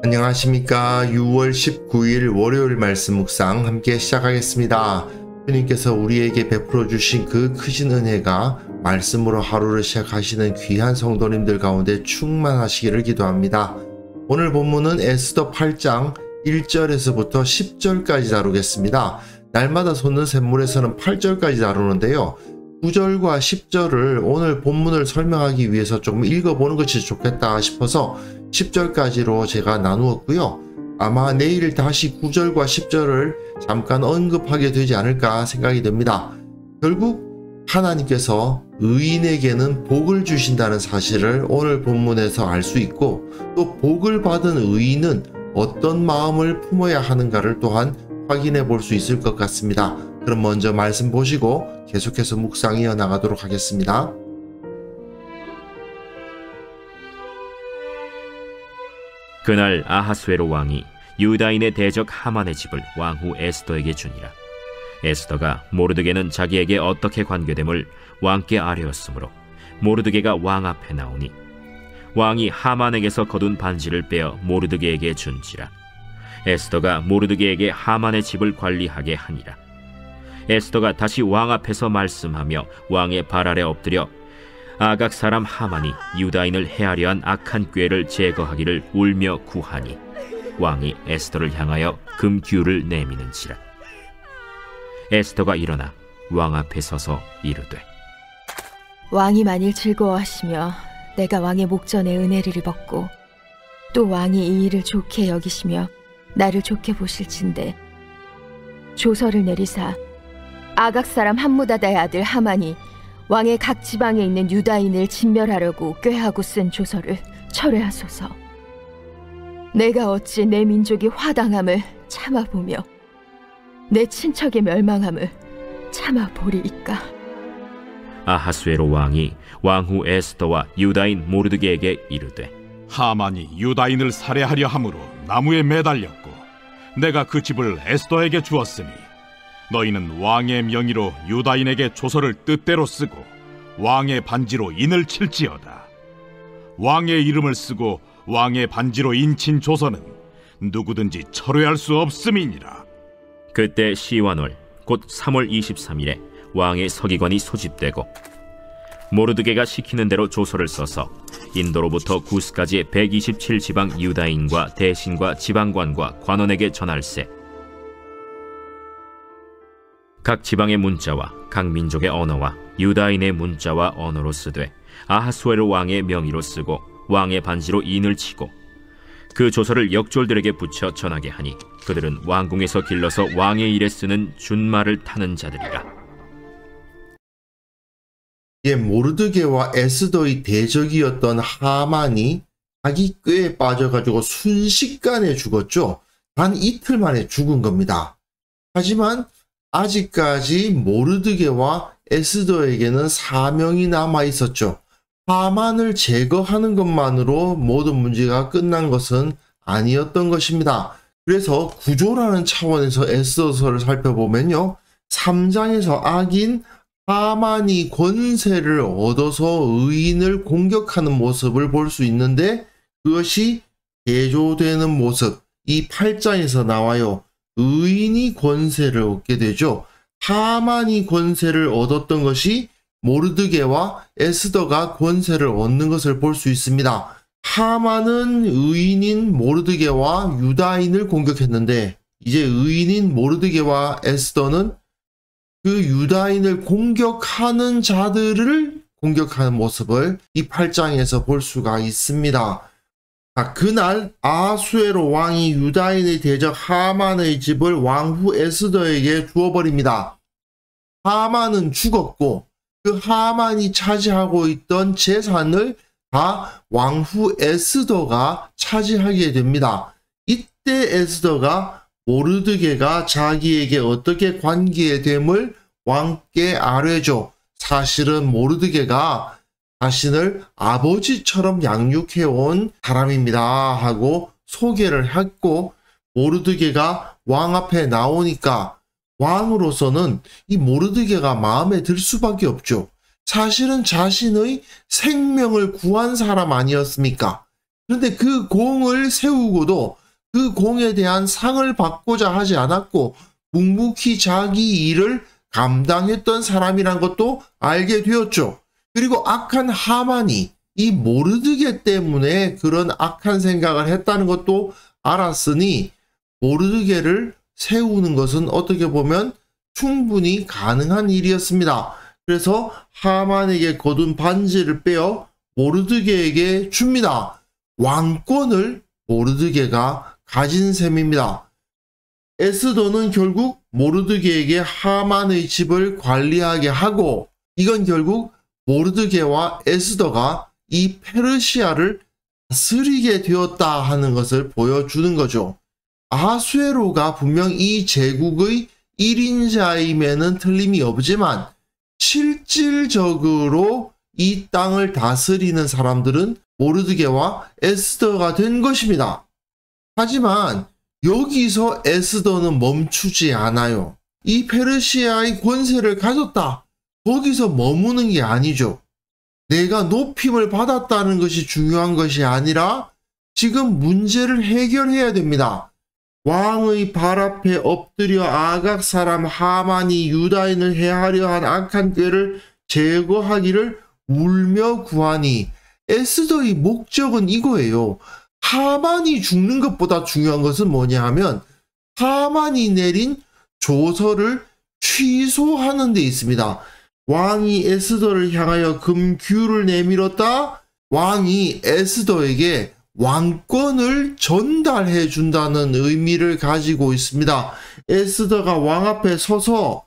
안녕하십니까. 6월 19일 월요일 말씀 묵상 함께 시작하겠습니다. 주님께서 우리에게 베풀어 주신 그 크신 은혜가 말씀으로 하루를 시작하시는 귀한 성도님들 가운데 충만하시기를 기도합니다. 오늘 본문은 에스더 8장 1절에서부터 10절까지 다루겠습니다. 날마다 솟는 샘물에서는 8절까지 다루는데요. 9절과 10절을 오늘 본문을 설명하기 위해서 조금 읽어보는 것이 좋겠다 싶어서 10절까지로 제가 나누었고요. 아마 내일 다시 9절과 10절을 잠깐 언급하게 되지 않을까 생각이 듭니다. 결국 하나님께서 의인에게는 복을 주신다는 사실을 오늘 본문에서 알 수 있고, 또 복을 받은 의인은 어떤 마음을 품어야 하는가를 또한 확인해 볼 수 있을 것 같습니다. 그럼 먼저 말씀 보시고 계속해서 묵상 이어나가도록 하겠습니다. 그날 아하스웨로 왕이 유다인의 대적 하만의 집을 왕후 에스더에게 주니라. 에스더가 모르드게는 자기에게 어떻게 관계됨을 왕께 아뢰었으므로 모르드게가 왕 앞에 나오니 왕이 하만에게서 거둔 반지를 빼어 모르드게에게 준지라. 에스더가 모르드게에게 하만의 집을 관리하게 하니라. 에스더가 다시 왕 앞에서 말씀하며 왕의 발 아래 엎드려 아각 사람 하만이 유다인을 해하려 한 악한 꾀를 제거하기를 울며 구하니 왕이 에스더를 향하여 금규를 내미는지라. 에스더가 일어나 왕 앞에 서서 이르되, 왕이 만일 즐거워하시며 내가 왕의 목전에 은혜를 입었고 또 왕이 이 일을 좋게 여기시며 나를 좋게 보실진대 조서를 내리사 아각 사람 함무다다의 아들 하만이 왕의 각 지방에 있는 유다인을 진멸하려고 꾀하고 쓴 조서를 철회하소서. 내가 어찌 내 민족이 화당함을 참아보며 내 친척의 멸망함을 참아보리이까. 아하스웨로 왕이 왕후 에스더와 유다인 모르드게에게 이르되, 하만이 유다인을 살해하려 함으로 나무에 매달렸고 내가 그 집을 에스더에게 주었으니 너희는 왕의 명의로 유다인에게 조서를 뜻대로 쓰고 왕의 반지로 인을 칠지어다. 왕의 이름을 쓰고 왕의 반지로 인친 조서는 누구든지 철회할 수 없음이니라. 그때 시완월 곧 3월 23일에 왕의 서기관이 소집되고 모르드게가 시키는 대로 조서를 써서 인도로부터 구스까지의 127지방 유다인과 대신과 지방관과 관원에게 전할세. 각 지방의 문자와 각 민족의 언어와 유다인의 문자와 언어로 쓰되 아하스웨로 왕의 명의로 쓰고 왕의 반지로 인을 치고 그 조서를 역졸들에게 붙여 전하게 하니 그들은 왕궁에서 길러서 왕의 일에 쓰는 준말을 타는 자들이라. 모르드게와 에스더의 대적이었던 하만이 자기 꾀에 빠져가지고 순식간에 죽었죠. 단 이틀 만에 죽은 겁니다. 하지만 아직까지 모르드게와 에스더에게는 사명이 남아 있었죠. 하만을 제거하는 것만으로 모든 문제가 끝난 것은 아니었던 것입니다. 그래서 구조라는 차원에서 에스더서를 살펴보면요, 3장에서 악인 하만이 권세를 얻어서 의인을 공격하는 모습을 볼 수 있는데, 그것이 대조되는 모습, 이 8장에서 나와요. 의인이 권세를 얻게 되죠. 하만이 권세를 얻었던 것이 모르드게와 에스더가 권세를 얻는 것을 볼 수 있습니다. 하만은 의인인 모르드게와 유다인을 공격했는데, 이제 의인인 모르드게와 에스더는 그 유다인을 공격하는 자들을 공격하는 모습을 이 8장에서 볼 수가 있습니다. 그날 아하스웨로 왕이 유다인의 대적 하만의 집을 왕후 에스더에게 주어버립니다. 하만은 죽었고 그 하만이 차지하고 있던 재산을 다 왕후 에스더가 차지하게 됩니다. 이때 에스더가 모르드게가 자기에게 어떻게 관계됨을 왕께 아뢰죠. 사실은 모르드게가 자신을 아버지처럼 양육해온 사람입니다 하고 소개를 했고, 모르드게가 왕 앞에 나오니까 왕으로서는 이 모르드게가 마음에 들 수밖에 없죠. 사실은 자신의 생명을 구한 사람 아니었습니까? 그런데 그 공을 세우고도 그 공에 대한 상을 받고자 하지 않았고 묵묵히 자기 일을 감당했던 사람이란 것도 알게 되었죠. 그리고 악한 하만이 이 모르드게 때문에 그런 악한 생각을 했다는 것도 알았으니 모르드게를 세우는 것은 어떻게 보면 충분히 가능한 일이었습니다. 그래서 하만에게 거둔 반지를 빼어 모르드게에게 줍니다. 왕권을 모르드게가 가진 셈입니다. 에스더는 결국 모르드게에게 하만의 집을 관리하게 하고 이건 결국 모르드게와 에스더가 이 페르시아를 다스리게 되었다 하는 것을 보여주는 거죠. 아하수에로가 분명 이 제국의 1인자임에는 틀림이 없지만 실질적으로 이 땅을 다스리는 사람들은 모르드게와 에스더가 된 것입니다. 하지만 여기서 에스더는 멈추지 않아요. 이 페르시아의 권세를 가졌다. 거기서 머무는 게 아니죠. 내가 높임을 받았다는 것이 중요한 것이 아니라 지금 문제를 해결해야 됩니다. 왕의 발 앞에 엎드려 아각 사람 하만이 유다인을 해하려 한 악한 꾀를 제거하기를 울며 구하니 에스더의 목적은 이거예요. 하만이 죽는 것보다 중요한 것은 뭐냐 하면 하만이 내린 조서를 취소하는 데 있습니다. 왕이 에스더를 향하여 금규를 내밀었다. 왕이 에스더에게 왕권을 전달해 준다는 의미를 가지고 있습니다. 에스더가 왕 앞에 서서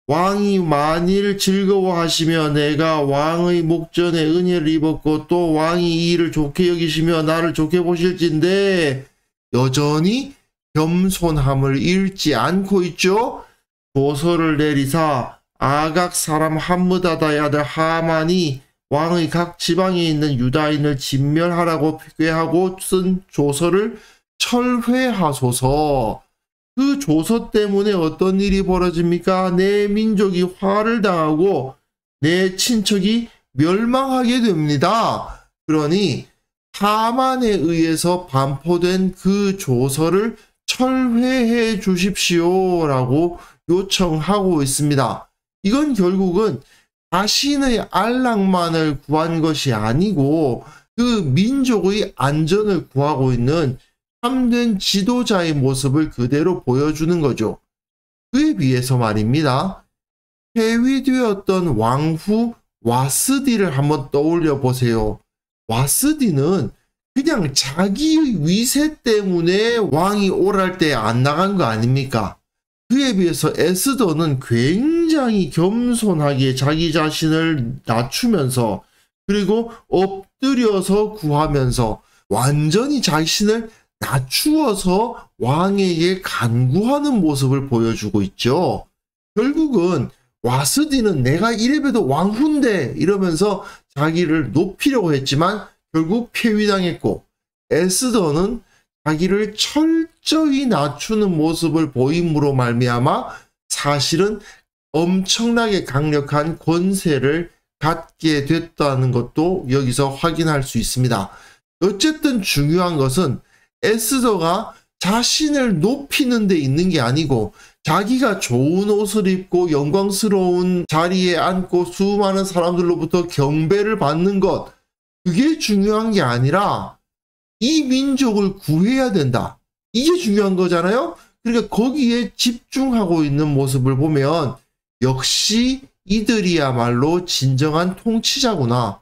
왕이 만일 즐거워하시며 내가 왕의 목전에 은혜를 입었고 또 왕이 이 일을 좋게 여기시며 나를 좋게 보실진데 여전히 겸손함을 잃지 않고 있죠. 조서를 내리사 아각 사람 함므다다의 아들 하만이 왕의 각 지방에 있는 유다인을 진멸하라고 꾀하고 쓴 조서를 철회하소서. 그 조서 때문에 어떤 일이 벌어집니까? 내 민족이 화를 당하고 내 친척이 멸망하게 됩니다. 그러니 하만에 의해서 반포된 그 조서를 철회해 주십시오라고 요청하고 있습니다. 이건 결국은 자신의 안락만을 구한 것이 아니고 그 민족의 안전을 구하고 있는 참된 지도자의 모습을 그대로 보여주는 거죠. 그에 비해서 말입니다. 폐위되었던 왕후 와스디를 한번 떠올려 보세요. 와스디는 그냥 자기의 위세 때문에 왕이 오랄 때 안 나간 거 아닙니까? 그에 비해서 에스더는 굉장히 겸손하게 자기 자신을 낮추면서 그리고 엎드려서 구하면서 완전히 자신을 낮추어서 왕에게 간구하는 모습을 보여주고 있죠. 결국은 와스디는 내가 이래봬도 왕후인데 이러면서 자기를 높이려고 했지만 결국 폐위당했고 에스더는 자기를 철저히 낮추는 모습을 보임으로 말미암아 사실은 엄청나게 강력한 권세를 갖게 됐다는 것도 여기서 확인할 수 있습니다. 어쨌든 중요한 것은 에스더가 자신을 높이는 데 있는 게 아니고 자기가 좋은 옷을 입고 영광스러운 자리에 앉고 수많은 사람들로부터 경배를 받는 것, 그게 중요한 게 아니라 이 민족을 구해야 된다. 이게 중요한 거잖아요. 그러니까 거기에 집중하고 있는 모습을 보면 역시 이들이야말로 진정한 통치자구나.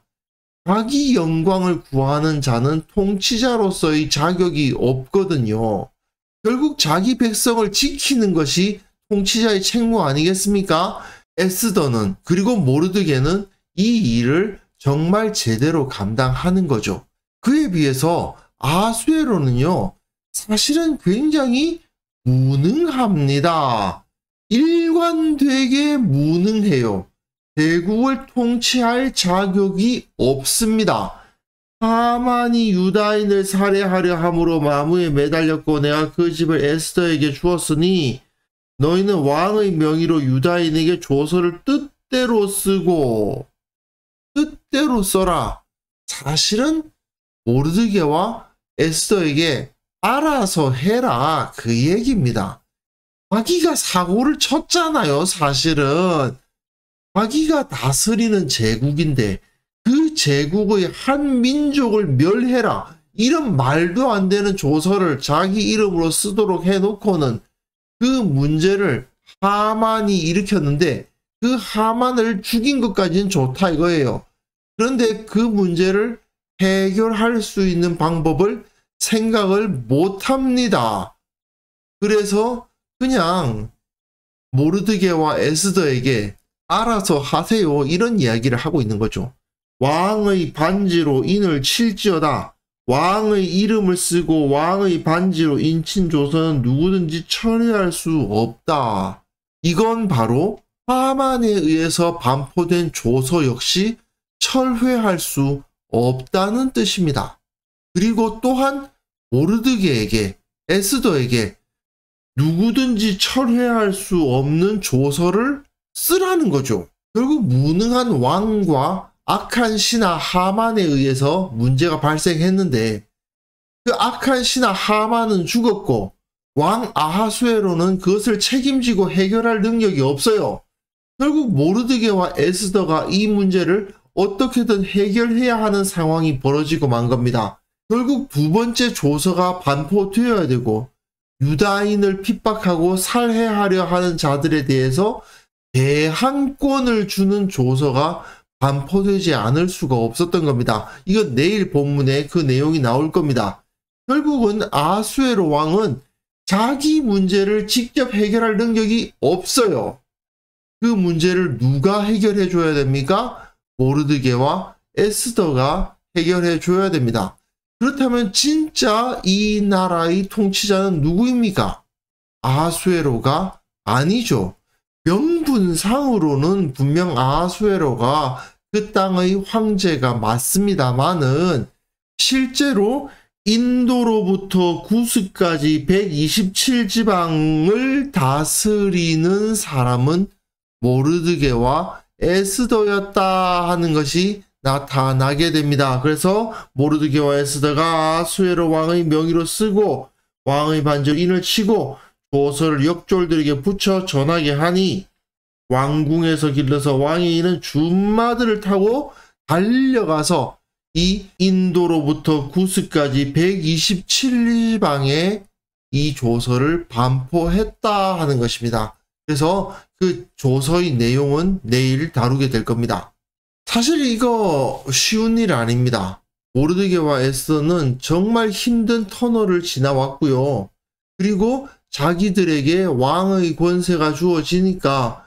자기 영광을 구하는 자는 통치자로서의 자격이 없거든요. 결국 자기 백성을 지키는 것이 통치자의 책무 아니겠습니까? 에스더는 그리고 모르드게는 이 일을 정말 제대로 감당하는 거죠. 그에 비해서 아하수에로는요, 사실은 굉장히 무능합니다. 일관되게 무능해요. 대국을 통치할 자격이 없습니다. 하만이 유다인을 살해하려 함으로 마무에 매달렸고 내가 그 집을 에스더에게 주었으니 너희는 왕의 명의로 유다인에게 조서를 뜻대로 쓰고 뜻대로 써라. 사실은 모르드게와 에스더에게 알아서 해라, 그 얘기입니다. 자기가 사고를 쳤잖아요. 사실은 자기가 다스리는 제국인데 그 제국의 한 민족을 멸해라, 이런 말도 안 되는 조서를 자기 이름으로 쓰도록 해놓고는 그 문제를 하만이 일으켰는데 그 하만을 죽인 것까지는 좋다 이거예요. 그런데 그 문제를 해결할 수 있는 방법을 생각을 못합니다. 그래서 그냥 모르드게와 에스더에게 알아서 하세요, 이런 이야기를 하고 있는 거죠. 왕의 반지로 인을 칠지어다. 왕의 이름을 쓰고 왕의 반지로 인친 조서는 누구든지 철회할 수 없다. 이건 바로 하만에 의해서 반포된 조서 역시 철회할 수 없다는 뜻입니다. 그리고 또한 모르드게에게, 에스더에게 누구든지 철회할 수 없는 조서를 쓰라는 거죠. 결국 무능한 왕과 악한 신하 하만에 의해서 문제가 발생했는데 그 악한 신하 하만은 죽었고 왕 아하수에로는 그것을 책임지고 해결할 능력이 없어요. 결국 모르드게와 에스더가 이 문제를 어떻게든 해결해야 하는 상황이 벌어지고 만 겁니다. 결국 두 번째 조서가 반포되어야 되고 유다인을 핍박하고 살해하려 하는 자들에 대해서 대항권을 주는 조서가 반포되지 않을 수가 없었던 겁니다. 이건 내일 본문에 그 내용이 나올 겁니다. 결국은 아하수에로 왕은 자기 문제를 직접 해결할 능력이 없어요. 그 문제를 누가 해결해 줘야 됩니까? 모르드게와 에스더가 해결해 줘야 됩니다. 그렇다면 진짜 이 나라의 통치자는 누구입니까? 아하수에로가 아니죠. 명분상으로는 분명 아하수에로가 그 땅의 황제가 맞습니다만은 실제로 인도로부터 구스까지 127지방을 다스리는 사람은 모르드게와 에스더였다 하는 것이 나타나게 됩니다. 그래서 모르드게와 에스더가 아하수에로 왕의 명의로 쓰고 왕의 반지로 인을 치고 조서를 역졸들에게 붙여 전하게 하니 왕궁에서 길러서 왕이 이는 준마들을 타고 달려가서 이 인도로부터 구스까지 127지방에 이 조서를 반포했다 하는 것입니다. 그래서 그 조서의 내용은 내일 다루게 될 겁니다. 사실 이거 쉬운 일 아닙니다. 모르드게와 에스더는 정말 힘든 터널을 지나왔고요. 그리고 자기들에게 왕의 권세가 주어지니까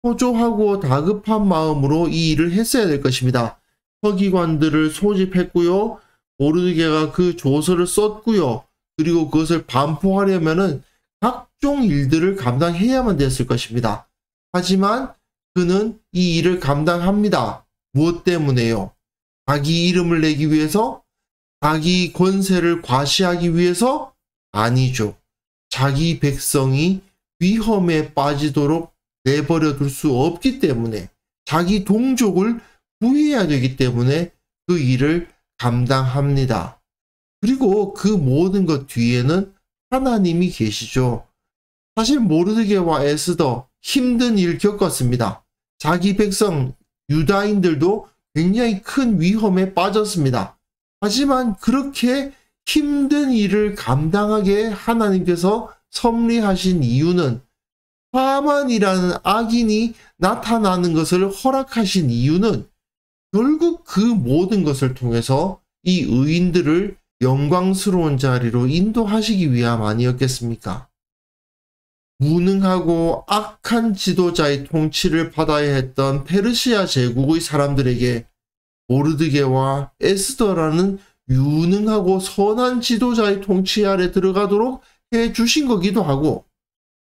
초조하고 다급한 마음으로 이 일을 했어야 될 것입니다. 서기관들을 소집했고요. 모르드게가 그 조서를 썼고요. 그리고 그것을 반포하려면은 각종 일들을 감당해야만 됐을 것입니다. 하지만 그는 이 일을 감당합니다. 무엇 때문에요? 자기 이름을 내기 위해서? 자기 권세를 과시하기 위해서? 아니죠. 자기 백성이 위험에 빠지도록 내버려 둘 수 없기 때문에, 자기 동족을 구해야 되기 때문에 그 일을 감당합니다. 그리고 그 모든 것 뒤에는 하나님이 계시죠. 사실 모르드게와 에스더 힘든 일 겪었습니다. 자기 백성 유다인들도 굉장히 큰 위험에 빠졌습니다. 하지만 그렇게 힘든 일을 감당하게 하나님께서 섭리하신 이유는, 하만이라는 악인이 나타나는 것을 허락하신 이유는 결국 그 모든 것을 통해서 이 의인들을 영광스러운 자리로 인도하시기 위함 아니었겠습니까? 무능하고 악한 지도자의 통치를 받아야 했던 페르시아 제국의 사람들에게 모르드게와 에스더라는 유능하고 선한 지도자의 통치 아래 들어가도록 해 주신 거기도 하고,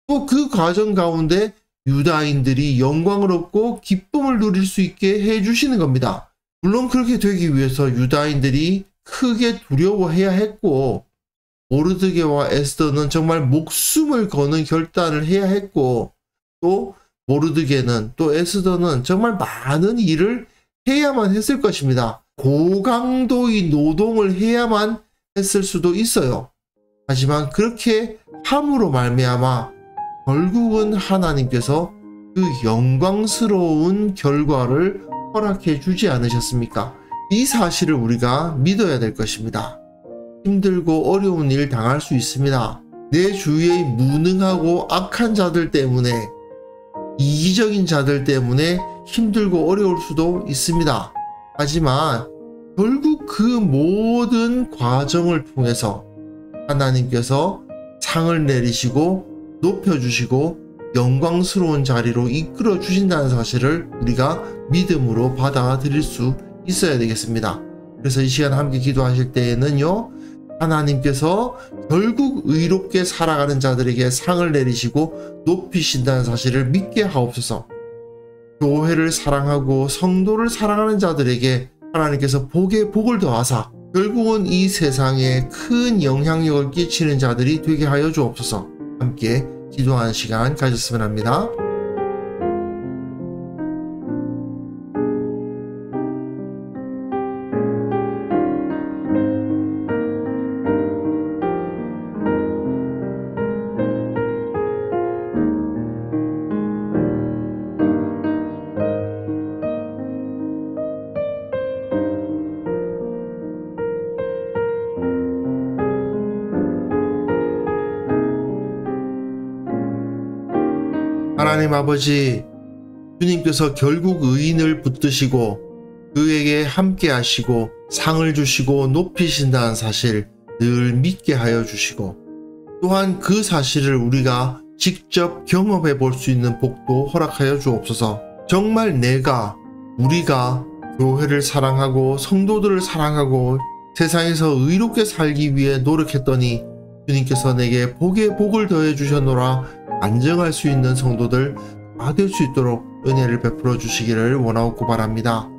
또 그 과정 가운데 유다인들이 영광을 얻고 기쁨을 누릴 수 있게 해 주시는 겁니다. 물론 그렇게 되기 위해서 유다인들이 크게 두려워해야 했고, 모르드게와 에스더는 정말 목숨을 거는 결단을 해야 했고, 또 모르드게는, 또 에스더는 정말 많은 일을 해야만 했을 것입니다. 고강도의 노동을 해야만 했을 수도 있어요. 하지만 그렇게 함으로 말미암아 결국은 하나님께서 그 영광스러운 결과를 허락해 주지 않으셨습니까? 이 사실을 우리가 믿어야 될 것입니다. 힘들고 어려운 일 당할 수 있습니다. 내 주위의 무능하고 악한 자들 때문에, 이기적인 자들 때문에 힘들고 어려울 수도 있습니다. 하지만 결국 그 모든 과정을 통해서 하나님께서 상을 내리시고 높여주시고 영광스러운 자리로 이끌어 주신다는 사실을 우리가 믿음으로 받아들일 수 있어야 되겠습니다. 그래서 이 시간 함께 기도하실 때에는요, 하나님께서 결국 의롭게 살아가는 자들에게 상을 내리시고 높이신다는 사실을 믿게 하옵소서. 교회를 사랑하고 성도를 사랑하는 자들에게 하나님께서 복에 복을 더하사 결국은 이 세상에 큰 영향력을 끼치는 자들이 되게 하여 주옵소서. 함께 기도하는 시간 가졌으면 합니다. 하나님 아버지, 주님께서 결국 의인을 붙드시고 그에게 함께 하시고 상을 주시고 높이신다는 사실 늘 믿게 하여 주시고, 또한 그 사실을 우리가 직접 경험해 볼 수 있는 복도 허락하여 주옵소서. 정말 우리가 교회를 사랑하고 성도들을 사랑하고 세상에서 의롭게 살기 위해 노력했더니 주님께서 내게 복에 복을 더해 주셨노라 안정할 수 있는 성도들 다 될 수 있도록 은혜를 베풀어 주시기를 원하고 바랍니다.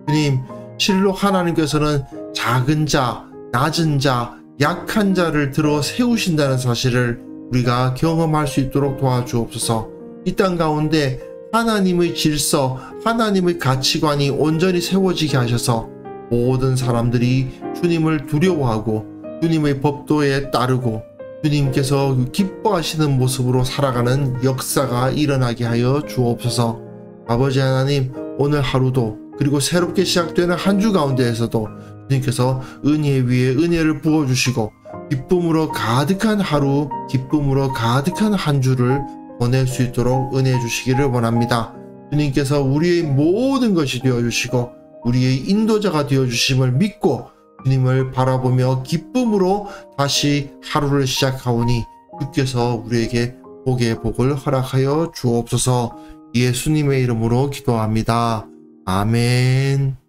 주님, 실로 하나님께서는 작은 자, 낮은 자, 약한 자를 들어 세우신다는 사실을 우리가 경험할 수 있도록 도와주옵소서. 이 땅 가운데 하나님의 질서, 하나님의 가치관이 온전히 세워지게 하셔서 모든 사람들이 주님을 두려워하고 주님의 법도에 따르고 주님께서 기뻐하시는 모습으로 살아가는 역사가 일어나게 하여 주옵소서. 아버지 하나님, 오늘 하루도 그리고 새롭게 시작되는 한 주 가운데에서도 주님께서 은혜 위에 은혜를 부어주시고 기쁨으로 가득한 하루, 기쁨으로 가득한 한 주를 보낼 수 있도록 은혜 주시기를 원합니다. 주님께서 우리의 모든 것이 되어주시고 우리의 인도자가 되어주심을 믿고 주님을 바라보며 기쁨으로 다시 하루를 시작하오니 주께서 우리에게 복의 복을 허락하여 주옵소서. 예수님의 이름으로 기도합니다. 아멘.